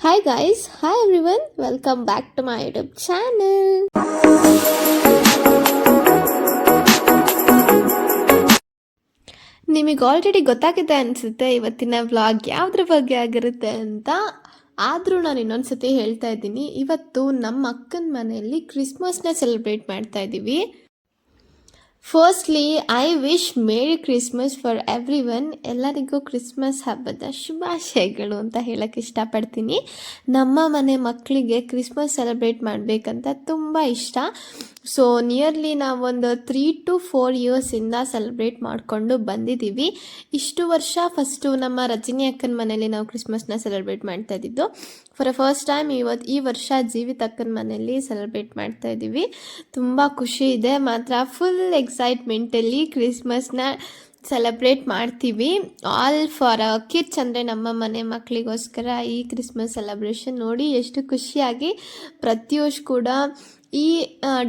Hi guys, hi everyone, welcome back to my YouTube channel. ನಿಮಗೆ already ಗೊತ್ತಾಗಿದೆ ಅನಿಸುತ್ತೆ ಇವತ್ತಿನ ವ್ಲಾಗ್ ಯಾವುದ್ರ ಬಗ್ಗೆ ಆಗಿರುತ್ತೆ ಅಂತ. ಆದರೂ ನಾನು ಇನ್ನೊಂದ್ಸತಿ ಹೇಳ್ತಾ ಇದ್ದೀನಿ, ಇವತ್ತು ನಮ್ಮ ಅಕ್ಕನ ಮನೆಯಲ್ಲಿ ಕ್ರಿಸ್ಮಸ್ನ ಸೆಲೆಬ್ರೇಟ್ ಮಾಡ್ತಾ ಇದ್ದೀವಿ. Firstly I wish merry Christmas for every one. ಎಲ್ಲರಿಗೂ ಕ್ರಿಸ್ಮಸ್ ಹಬ್ಬದ ಶುಭಾಶಯಗಳು ಅಂತ ಹೇಳಕ್ಕೆ ಇಷ್ಟಪಡ್ತೀನಿ. ನಮ್ಮ ಮನೆ ಮಕ್ಕಳಿಗೆ ಕ್ರಿಸ್ಮಸ್ ಸೆಲೆಬ್ರೇಟ್ ಮಾಡಬೇಕಂತ ತುಂಬ ಇಷ್ಟ. ಸೊ ನಿಯರ್ಲಿ ನಾವೊಂದು 3 to 4 ಇಯರ್ಸಿಂದ ಸೆಲೆಬ್ರೇಟ್ ಮಾಡಿಕೊಂಡು ಬಂದಿದ್ದೀವಿ. ಇಷ್ಟು ವರ್ಷ ಫಸ್ಟು ನಮ್ಮ ರಜನಿ ಅಕ್ಕನ ಮನೇಲಿ ನಾವು ಕ್ರಿಸ್ಮಸ್ನ ಸೆಲೆಬ್ರೇಟ್ ಮಾಡ್ತಾ ಇದ್ದಿದ್ದು. ಫಾರ್ ಅ ಫಸ್ಟ್ ಟೈಮ್ ಈ ವರ್ಷ ಜೀವಿತ ಅಕ್ಕನ ಮನೆಯಲ್ಲಿ ಸೆಲೆಬ್ರೇಟ್ ಮಾಡ್ತಾ ಇದ್ದೀವಿ. ತುಂಬ ಖುಷಿ ಇದೆ ಮಾತ್ರ. ಫುಲ್ ಎಕ್ಸೈಟ್ಮೆಂಟಲ್ಲಿ ಕ್ರಿಸ್ಮಸ್ನ ಸೆಲೆಬ್ರೇಟ್ ಮಾಡ್ತೀವಿ. ಆಲ್ ಫಾರ್ ಕಿಡ್ಸ್, ಅಂದರೆ ನಮ್ಮ ಮನೆ ಮಕ್ಕಳಿಗೋಸ್ಕರ ಈ ಕ್ರಿಸ್ಮಸ್ ಸೆಲೆಬ್ರೇಷನ್ ನೋಡಿ ಎಷ್ಟು ಖುಷಿಯಾಗಿ ಪ್ರತಿಯೊಶ್ ಕೂಡ ಈ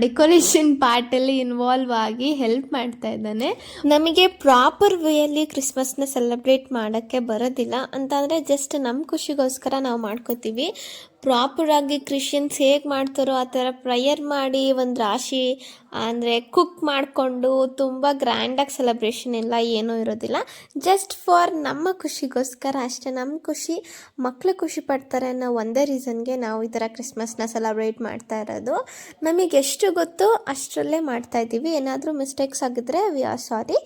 ಡೆಕೋರೇಷನ್ ಪಾರ್ಟಲ್ಲಿ ಇನ್ವಾಲ್ವ್ ಆಗಿ ಹೆಲ್ಪ್ ಮಾಡ್ತಾ ಇದ್ದಾನೆ. ನಮಗೆ ಪ್ರಾಪರ್ ವೇಯಲ್ಲಿ ಕ್ರಿಸ್ಮಸ್ನ ಸೆಲೆಬ್ರೇಟ್ ಮಾಡೋಕ್ಕೆ ಬರೋದಿಲ್ಲ ಅಂತಂದರೆ ಜಸ್ಟ್ ನಮ್ಮ ಖುಷಿಗೋಸ್ಕರ ನಾವು ಮಾಡ್ಕೋತೀವಿ. ಪ್ರಾಪರಾಗಿ ಕ್ರಿಶ್ಚಿಯನ್ಸ್ ಹೇಗೆ ಮಾಡ್ತಾರೋ ಆ ಥರ ಪ್ರೇಯರ್ ಮಾಡಿ ಒಂದು ರಾಶಿ ಅಂದರೆ ಕುಕ್ ಮಾಡಿಕೊಂಡು ತುಂಬ ಗ್ರ್ಯಾಂಡಾಗಿ ಸೆಲೆಬ್ರೇಷನ್ ಎಲ್ಲ ಏನೂ ಇರೋದಿಲ್ಲ. ಜಸ್ಟ್ ಫಾರ್ ನಮ್ಮ ಖುಷಿಗೋಸ್ಕರ ಅಷ್ಟೇ. ನಮ್ಮ ಖುಷಿ, ಮಕ್ಕಳು ಖುಷಿ ಪಡ್ತಾರೆ ಅನ್ನೋ ಒಂದೇ ರೀಸನ್ಗೆ ನಾವು ಈ ಥರ ಕ್ರಿಸ್ಮಸ್ನ ಸೆಲೆಬ್ರೇಟ್ ಮಾಡ್ತಾ ಇರೋದು. ನಮಗೆ ಎಷ್ಟು ಗೊತ್ತೋ ಅಷ್ಟರಲ್ಲೇ ಮಾಡ್ತಾಯಿದ್ದೀವಿ. ಏನಾದರೂ ಮಿಸ್ಟೇಕ್ಸ್ ಆಗಿದ್ರೆ ವಿ ಆರ್ ಸಾರಿ.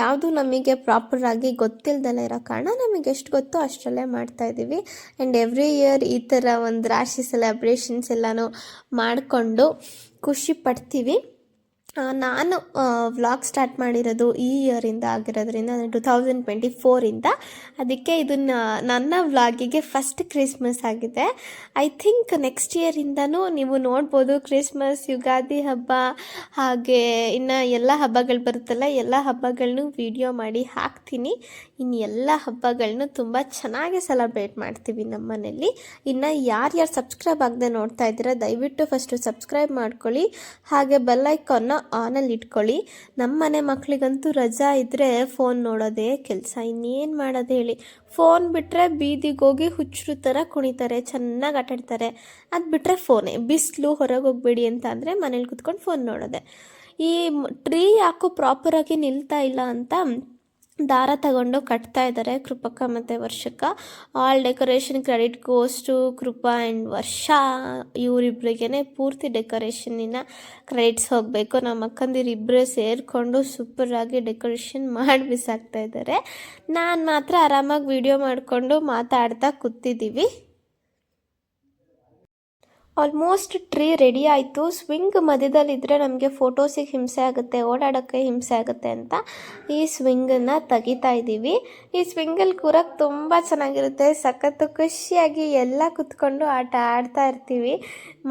ಯಾವುದು ನಮಗೆ ಪ್ರಾಪರಾಗಿ ಗೊತ್ತಿಲ್ಲದಲ್ಲ ಇರೋ ಕಾರಣ ನಮಗೆ ಎಷ್ಟು ಗೊತ್ತೋ ಅಷ್ಟರಲ್ಲೇ ಮಾಡ್ತಾಯಿದ್ದೀವಿ. ಆ್ಯಂಡ್ ಎವ್ರಿ ಇಯರ್ ಈ ಥರ ಒಂದು ರಾಶಿ ಸೆಲೆಬ್ರೇಷನ್ಸ್ ಎಲ್ಲನೂ ಮಾಡಿಕೊಂಡು ಖುಷಿ ಪಡ್ತೀವಿ. ನಾನು ವ್ಲಾಗ್ ಸ್ಟಾರ್ಟ್ ಮಾಡಿರೋದು ಈ ಇಯರಿಂದ ಆಗಿರೋದ್ರಿಂದ, 2024ಇಂದ. ಅದಕ್ಕೆ ಇದನ್ನು ನನ್ನ ವ್ಲಾಗಿಗೆ ಫಸ್ಟ್ ಕ್ರಿಸ್ಮಸ್ ಆಗಿದೆ. ಐ ಥಿಂಕ್ ನೆಕ್ಸ್ಟ್ ಇಯರಿಂದನೂ ನೀವು ನೋಡ್ಬೋದು ಕ್ರಿಸ್ಮಸ್, ಯುಗಾದಿ ಹಬ್ಬ, ಹಾಗೆ ಇನ್ನು ಎಲ್ಲ ಹಬ್ಬಗಳು ಬರುತ್ತಲ್ಲ, ಎಲ್ಲ ಹಬ್ಬಗಳನ್ನೂ ವಿಡಿಯೋ ಮಾಡಿ ಹಾಕ್ತೀನಿ. ಇನ್ನು ಎಲ್ಲ ಹಬ್ಬಗಳನ್ನೂ ತುಂಬ ಚೆನ್ನಾಗಿ ಸೆಲೆಬ್ರೇಟ್ ಮಾಡ್ತೀವಿ ನಮ್ಮ ಮನೇಲಿ. ಇನ್ನು ಯಾರ್ಯಾರು ಸಬ್ಸ್ಕ್ರೈಬ್ ಆಗದೆ ನೋಡ್ತಾ ಇದ್ದೀರಾ ದಯವಿಟ್ಟು ಫಸ್ಟು ಸಬ್ಸ್ಕ್ರೈಬ್ ಮಾಡ್ಕೊಳ್ಳಿ, ಹಾಗೆ ಬೆಲ್ಲೈಕಾನ್ನ ಆನಲ್ಲಿ ಇಟ್ಕೊಳ್ಳಿ. ನಮ್ಮ ಮನೆ ಮಕ್ಕಳಿಗಂತೂ ರಜಾ ಇದ್ದರೆ ಫೋನ್ ನೋಡೋದೇ ಕೆಲಸ, ಇನ್ನೇನು ಮಾಡೋದು ಹೇಳಿ. ಫೋನ್ ಬಿಟ್ಟರೆ ಬೀದಿಗೆ ಹೋಗಿ ಹುಚ್ಚರು ಥರ ಕುಣಿತಾರೆ, ಚೆನ್ನಾಗಿ ಆಟಾಡ್ತಾರೆ. ಅದು ಬಿಟ್ಟರೆ ಫೋನೇ. ಬಿಸಿಲು, ಹೊರಗೆ ಹೋಗಬೇಡಿ ಅಂತ ಅಂದರೆ ಮನೇಲಿ ಕುತ್ಕೊಂಡು ಫೋನ್ ನೋಡೋದೆ. ಈ ಟ್ರೀ ಯಾಕೋ ಪ್ರಾಪರಾಗಿ ನಿಲ್ತಾ ಇಲ್ಲ ಅಂತ ದಾರ ತಗೊಂಡು ಕಟ್ತಾ ಇದ್ದಾರೆ ಕೃಪಕ್ಕ ಮತ್ತು ವರ್ಷಕ್ಕ. All decoration credit goes to Krupa and Varsha. ಇವರಿಬ್ರಿಗೇ ಪೂರ್ತಿ ಡೆಕೋರೇಷನಿನ ಕ್ರೆಡಿಟ್ಸ್ ಹೋಗಬೇಕು. ನಮ್ಮ ಅಕ್ಕಂದಿರು ಇಬ್ಬರೇ ಸೇರಿಕೊಂಡು ಸೂಪರಾಗಿ ಡೆಕೋರೇಷನ್ ಮಾಡಿ ಬಿಸಾಕ್ತಾ ಇದ್ದಾರೆ. ನಾನು ಮಾತ್ರ ಆರಾಮಾಗಿ ವಿಡಿಯೋ ಮಾಡಿಕೊಂಡು ಮಾತಾಡ್ತಾ ಕೂತಿದ್ದೀವಿ. ಆಲ್ಮೋಸ್ಟ್ ಟ್ರೀ ರೆಡಿ ಆಯಿತು. ಸ್ವಿಂಗ್ ಮಧ್ಯದಲ್ಲಿದ್ದರೆ ನಮಗೆ ಫೋಟೋಸಿಗೆ ಹಿಂಸೆ ಆಗುತ್ತೆ, ಓಡಾಡೋಕ್ಕೆ ಹಿಂಸೆ ಆಗುತ್ತೆ ಅಂತ ಈ ಸ್ವಿಂಗನ್ನು ತೆಗಿತಾ ಇದ್ದೀವಿ. ಈ ಸ್ವಿಂಗಲ್ಲಿ ಕೂರಕ್ಕೆ ತುಂಬ ಚೆನ್ನಾಗಿರುತ್ತೆ. ಸಖತ್ತು ಖುಷಿಯಾಗಿ ಎಲ್ಲ ಕುತ್ಕೊಂಡು ಆಟ ಆಡ್ತಾ ಇರ್ತೀವಿ.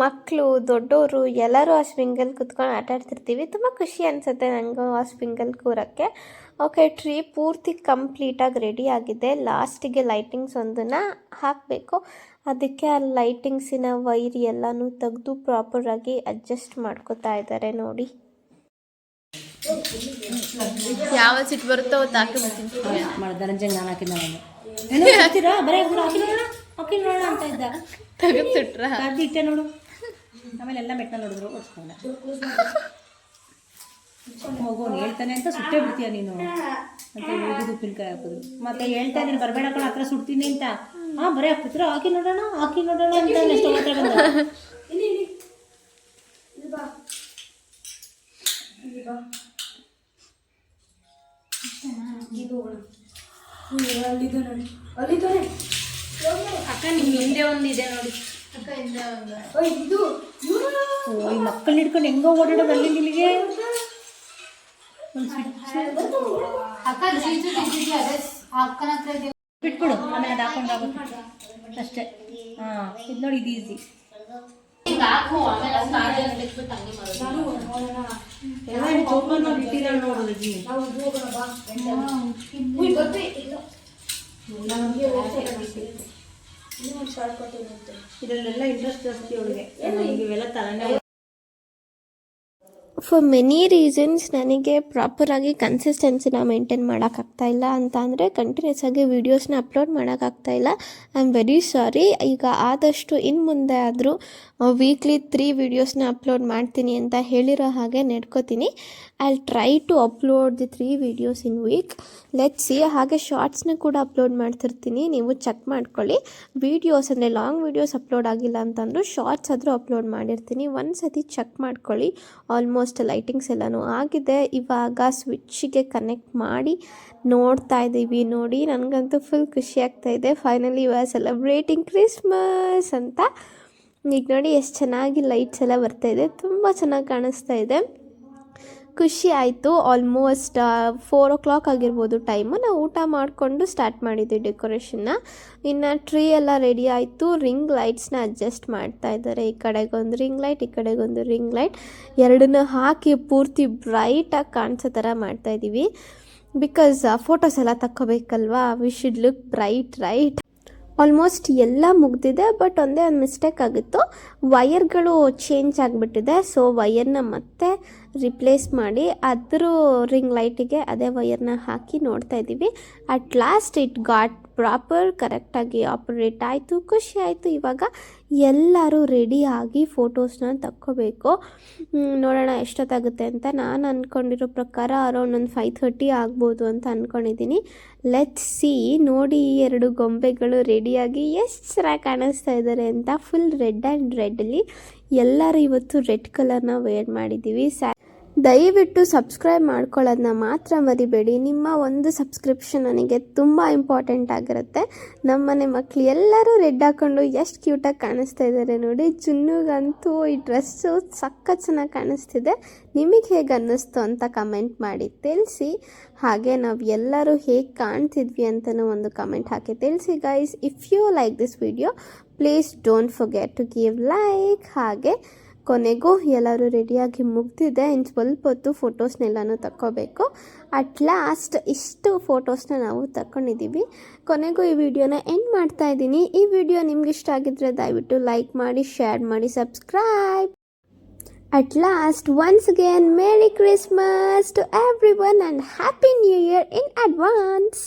ಮಕ್ಕಳು, ದೊಡ್ಡವರು ಎಲ್ಲರೂ ಆ ಸ್ವಿಂಗಲ್ಲಿ ಕುತ್ಕೊಂಡು ಆಟ ಆಡ್ತಿರ್ತೀವಿ. ತುಂಬ ಖುಷಿ ಅನಿಸುತ್ತೆ ನನಗೂ ಆ ಸ್ವಿಂಗಲ್ಲಿ ಕೂರಕ್ಕೆ. ಓಕೆ, ಟ್ರೀ ಪೂರ್ತಿ ಕಂಪ್ಲೀಟಾಗಿ ರೆಡಿ ಆಗಿದೆ. ಲಾಸ್ಟಿಗೆ ಲೈಟಿಂಗ್ಸ್ ಒಂದನ್ನು ಹಾಕಬೇಕು. ಅದಕ್ಕೆ ಆ ಲೈಟಿಂಗ್ಸಿನ ವೈರ್ ಎಲ್ಲನೂ ತೆಗೆದು ಪ್ರಾಪರಾಗಿ ಅಡ್ಜಸ್ಟ್ ಮಾಡ್ಕೋತಾ ಇದ್ದಾರೆ ನೋಡಿ. ಯಾವ ಸಿಟ್ಟು ಬರುತ್ತೋ ಅವತ್ತು ಹಾಕಿಬಿಡ್ತೀನಿ. ಧನಂಜಯ್ ನಾನು ಹಾಕಿದ್ದ ಅಂತ ಇದ್ದ ತೆಗೆದುಟ್ರ ಇಟ್ಟೆ ನೋಡು. ಆಮೇಲೆ ಎಲ್ಲ ಮೆಟ್ಟ ನೋಡಿದ್ರು ಓಡಿಸ್ಕೊಂಡ. ಹೋಗೋನು ಹೇಳ್ತಾನೆ ಅಂತ ಸುಟ್ಟೇ ಬಿಡ್ತೀಯ ನೀನು ಅಂತ ಹೇಳಿದ್ದು ಉಪ್ಪಿನಕಾಯಿ ಹಾಕಿದ್ರು. ಮತ್ತೆ ಹೇಳ್ತಾ ಇದ್ದೀನಿ ಬರಬೇಡ ಕಣ ಹತ್ರ ಸುಡ್ತೀನಿ ಅಂತ. ಬರೀ ಹಾಕ್ತಿದ್ರು, ಹಾಕಿ ನೋಡೋಣ ಅಂತ ಎಷ್ಟು ಮಾತಾಡೋದು. ಅಕ್ಕ ನಿಮ್ಮ ಹಿಂದೆ ಒಂದಿದೆ ನೋಡಿ. ಈ ಮಕ್ಕಳನ್ನ ಹಿಡ್ಕೊಂಡು ಹೆಂಗೋ ಓಡಾಡೋದು ಅಲ್ಲಿ ಇಲ್ಲಿಗೆ. ಬಿಟ್ಬಿಡು, ಆಮೇಲೆ ಅದು ಹಾಕೊಂಡು ಆಗುತ್ತೆ ಅಷ್ಟೇ. ಇದು ನೋಡಿ, ಇದು ಈಸಿ. ಇದರಲ್ಲೆಲ್ಲ ಇಂಟ್ರೆಸ್ಟ್ ಜಾಸ್ತಿ ಅವಳಿಗೆ. ಇವೆಲ್ಲ ತಲೆನೇ ಫಾರ್ ಮೆನಿ ರೀಸನ್ಸ್ ನನಗೆ ಪ್ರಾಪರಾಗಿ ಕನ್ಸಿಸ್ಟೆನ್ಸಿನ ಮೇಂಟೈನ್ ಮಾಡೋಕ್ಕಾಗ್ತಾಯಿಲ್ಲ ಅಂತ ಅಂದರೆ ಕಂಟಿನ್ಯೂಸ್ ಆಗಿ ವೀಡಿಯೋಸ್ನ ಅಪ್ಲೋಡ್ ಮಾಡೋಕ್ಕಾಗ್ತಾಯಿಲ್ಲ. I am very sorry. ಈಗ ಆದಷ್ಟು ಇನ್ನು ಮುಂದೆ ಆದರೂ ವೀಕ್ಲಿ 3 ವೀಡಿಯೋಸ್ನ ಅಪ್ಲೋಡ್ ಮಾಡ್ತೀನಿ ಅಂತ ಹೇಳಿರೋ ಹಾಗೆ ನಡ್ಕೋತೀನಿ. I will try to upload the 3 videos in week. Let's see. ಹಾಗೆ ಶಾರ್ಟ್ಸ್ನ ಕೂಡ ಅಪ್ಲೋಡ್ ಮಾಡ್ತಿರ್ತೀನಿ, ನೀವು ಚೆಕ್ ಮಾಡ್ಕೊಳ್ಳಿ. ವೀಡಿಯೋಸ್ ಅಂದರೆ ಲಾಂಗ್ ವೀಡಿಯೋಸ್ ಅಪ್ಲೋಡ್ ಆಗಿಲ್ಲ ಅಂತಂದರೂ ಶಾರ್ಟ್ಸ್ ಆದರೂ ಅಪ್ಲೋಡ್ ಮಾಡಿರ್ತೀನಿ, ಒಂದು ಸತಿ ಚೆಕ್ ಮಾಡ್ಕೊಳ್ಳಿ. ಆಲ್ಮೋಸ್ಟ್ ಲೈಟಿಂಗ್ಸ್ ಎಲ್ಲನೂ ಆಗಿದೆ. ಇವಾಗ ಸ್ವಿಚ್ಗೆ ಕನೆಕ್ಟ್ ಮಾಡಿ ನೋಡ್ತಾ ಇದ್ದೀವಿ. ನೋಡಿ, ನನಗಂತೂ ಫುಲ್ ಖುಷಿ ಆಗ್ತಾಯಿದೆ. Finally you are celebrating Christmas ಅಂತ. ಈಗ ನೋಡಿ ಎಷ್ಟು ಚೆನ್ನಾಗಿ ಲೈಟ್ಸ್ ಎಲ್ಲ ಬರ್ತಾಯಿದೆ, ತುಂಬ ಚೆನ್ನಾಗಿ ಕಾಣಿಸ್ತಾ ಇದೆ. ಖುಷಿ ಆಯಿತು. ಆಲ್ಮೋಸ್ಟ್ 4 o'clock ಆಗಿರ್ಬೋದು ಟೈಮು. ನಾವು ಊಟ ಮಾಡಿಕೊಂಡು ಸ್ಟಾರ್ಟ್ ಮಾಡಿದ್ವಿ ಡೆಕೋರೇಷನ್ನ. ಇನ್ನು ಟ್ರೀ ಎಲ್ಲ ರೆಡಿ ಆಯಿತು. ರಿಂಗ್ ಲೈಟ್ಸ್ನ ಅಡ್ಜಸ್ಟ್ ಮಾಡ್ತಾ ಇದ್ದಾರೆ. ಈ ಕಡೆಗೊಂದು ರಿಂಗ್ ಲೈಟ್, ಈ ಕಡೆಗೊಂದು ರಿಂಗ್ ಲೈಟ್, ಎರಡನ್ನೂ ಹಾಕಿ ಪೂರ್ತಿ ಬ್ರೈಟಾಗಿ ಕಾಣಿಸೋ ಥರ ಮಾಡ್ತಾಯಿದ್ದೀವಿ. ಬಿಕಾಸ್ ಫೋಟೋಸ್ ಎಲ್ಲ ತಕ್ಕೋಬೇಕಲ್ವಾ, we should look bright, right? Almost ಎಲ್ಲ ಮುಗ್ದಿದೆ, ಬಟ್ ಒಂದೇ ಒಂದು ಮಿಸ್ಟೇಕ್ ಆಗಿತ್ತು. ವಯರ್ಗಳು ಚೇಂಜ್ ಆಗಿಬಿಟ್ಟಿದೆ. ಸೊ ವಯರ್ನ ಮತ್ತೆ ರಿಪ್ಲೇಸ್ ಮಾಡಿ ಅದ್ರ ರಿಂಗ್ ಲೈಟಿಗೆ ಅದೇ ವಯರ್ನ ಹಾಕಿ ನೋಡ್ತಾ ಇದ್ದೀವಿ. At lost it got proper, ಕರೆಕ್ಟಾಗಿ ಆಪ್ರೇಟ್ ಆಯಿತು. ಖುಷಿ ಆಯಿತು. ಇವಾಗ ಎಲ್ಲರೂ ರೆಡಿಯಾಗಿ ಫೋಟೋಸ್ನ ತಕ್ಕೋಬೇಕು. ನೋಡೋಣ ಎಷ್ಟೊತ್ತಾಗುತ್ತೆ ಅಂತ. ನಾನು ಅಂದ್ಕೊಂಡಿರೋ ಪ್ರಕಾರ ಅರೌಂಡ್ ಒಂದು 5:30 ಆಗ್ಬೋದು ಅಂತ ಅಂದ್ಕೊಂಡಿದ್ದೀನಿ. Let's see. ನೋಡಿ, 2 ಗೊಂಬೆಗಳು ರೆಡಿಯಾಗಿ ಎಷ್ಟು ಚೆನ್ನಾಗಿ ಕಾಣಿಸ್ತಾ ಇದ್ದಾರೆ ಅಂತ. Full red and ready. ಎಲ್ಲರೂ ಇವತ್ತು ರೆಡ್ ಕಲರ್ನ ವೇರ್ ಮಾಡಿದ್ದೀವಿ. ದಯವಿಟ್ಟು ಸಬ್ಸ್ಕ್ರೈಬ್ ಮಾಡ್ಕೊಳ್ಳೋದನ್ನ ಮಾತ್ರ ಮರಿಬೇಡಿ. ನಿಮ್ಮ ಒಂದು ಸಬ್ಸ್ಕ್ರಿಪ್ಷನ್ ನನಗೆ ತುಂಬ ಇಂಪಾರ್ಟೆಂಟ್ ಆಗಿರುತ್ತೆ. ನಮ್ಮನೆ ಮಕ್ಕಳು ಎಲ್ಲರೂ ರೆಡ್ ಹಾಕ್ಕೊಂಡು ಎಷ್ಟು ಕ್ಯೂಟಾಗಿ ಕಾಣಿಸ್ತಾ ಇದ್ದಾರೆ ನೋಡಿ. ಜುನ್ನುಗಂತೂ ಈ ಡ್ರೆಸ್ಸು ಸಖತ್ ಚೆನ್ನಾಗಿ ಕಾಣಿಸ್ತಿದೆ. ನಿಮಗೆ ಹೇಗೆ ಅನ್ನಿಸ್ತು ಅಂತ ಕಮೆಂಟ್ ಮಾಡಿ ತಿಳಿಸಿ. ಹಾಗೆ ನಾವು ಎಲ್ಲರೂ ಹೇಗೆ ಕಾಣ್ತಿದ್ವಿ ಅಂತಲೂ ಒಂದು ಕಮೆಂಟ್ ಹಾಕಿ ತಿಳಿಸಿ guys. If you like this video please don't forget to give like. ಹಾಗೆ ಕೊನೆಗೂ ಎಲ್ಲರೂ ರೆಡಿಯಾಗಿ ಮುಗ್ದಿದೆ. ಇನ್ನು ಸ್ವಲ್ಪ ಹೊತ್ತು ಫೋಟೋಸ್ನೆಲ್ಲನೂ ತಕ್ಕೋಬೇಕು. ಅಟ್ ಲಾಸ್ಟ್ ಇಷ್ಟು ಫೋಟೋಸ್ನ ನಾವು ತಗೊಂಡಿದ್ದೀವಿ. ಕೊನೆಗೂ ಈ ವಿಡಿಯೋನ ಎಂಡ್ ಮಾಡ್ತಾ ಇದ್ದೀನಿ. ಈ ವಿಡಿಯೋ ನಿಮ್ಗೆ ಇಷ್ಟ ಆಗಿದ್ರೆ ದಯವಿಟ್ಟು ಲೈಕ್ ಮಾಡಿ, ಶೇರ್ ಮಾಡಿ, subscribe. At last, once again, Merry Christmas to everyone and Happy New Year in advance.